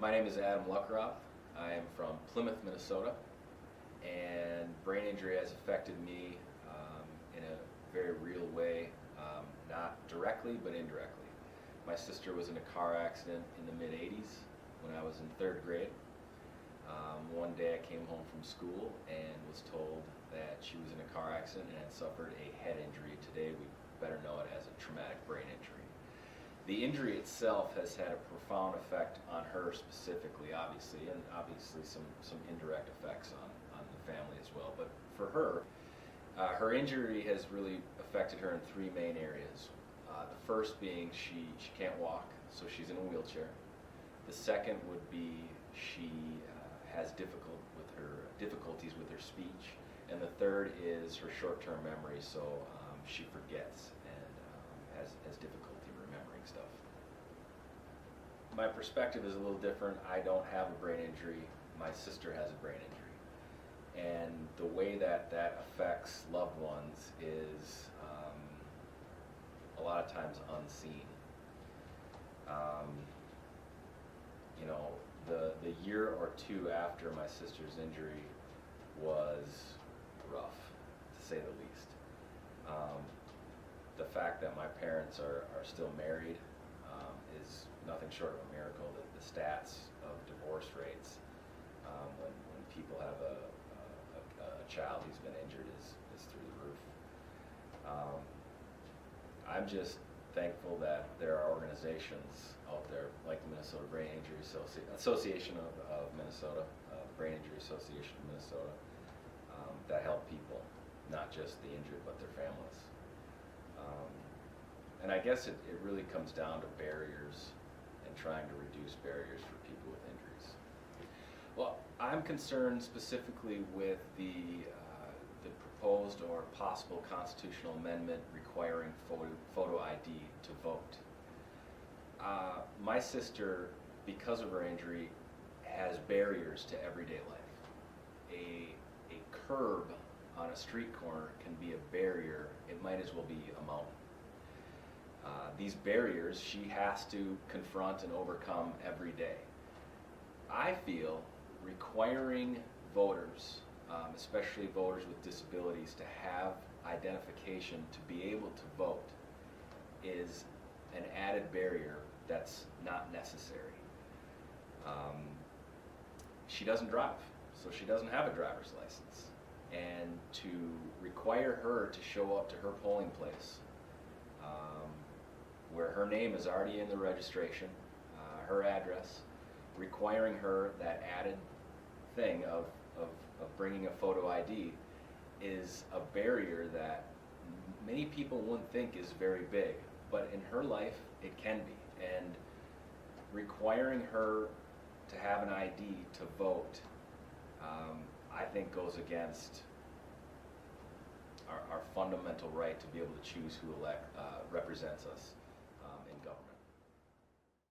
My name is Adam Luckroth. I am from Plymouth, Minnesota, and brain injury has affected me in a very real way, not directly but indirectly. My sister was in a car accident in the mid-'80s when I was in 3rd grade. One day I came home from school and was told that she was in a car accident and had suffered a head injury. Today we better know it as a traumatic brain injury. The injury itself has had a profound effect on her specifically, obviously, and obviously some indirect effects on the family as well. But for her, her injury has really affected her in 3 main areas. The first being she can't walk, so she's in a wheelchair. The second would be she has difficulties with her speech. And the third is her short-term memory, so she forgets and has difficulty remembering stuff. My perspective is a little different. I don't have a brain injury. My sister has a brain injury. And the way that affects loved ones is a lot of times unseen. The year or 2 after my sister's injury was rough, to say the least. The fact that my parents are still married is nothing short of a miracle. The stats of divorce rates when people have a child who's been injured is through the roof. I'm just thankful that there are organizations out there like the Minnesota Brain Injury Association of Minnesota, Brain Injury Association of Minnesota, that help people, not just the injured but their families. And I guess it really comes down to barriers and trying to reduce barriers for people with injuries. Well, I'm concerned specifically with the proposed or possible constitutional amendment requiring photo ID to vote. My sister, because of her injury, has barriers to everyday life. A curb on a street corner can be a barrier. It might as well be a mountain. These barriers she has to confront and overcome every day. I feel requiring voters, especially voters with disabilities, to have identification to be able to vote is an added barrier that's not necessary. She doesn't drive, so she doesn't have a driver's license. And to require her to show up to her polling place, where her name is already in the registration, her address, requiring her that added thing of bringing a photo ID is a barrier that many people wouldn't think is very big, but in her life it can be. And requiring her to have an ID to vote, I think goes against our fundamental right to be able to choose who represents us.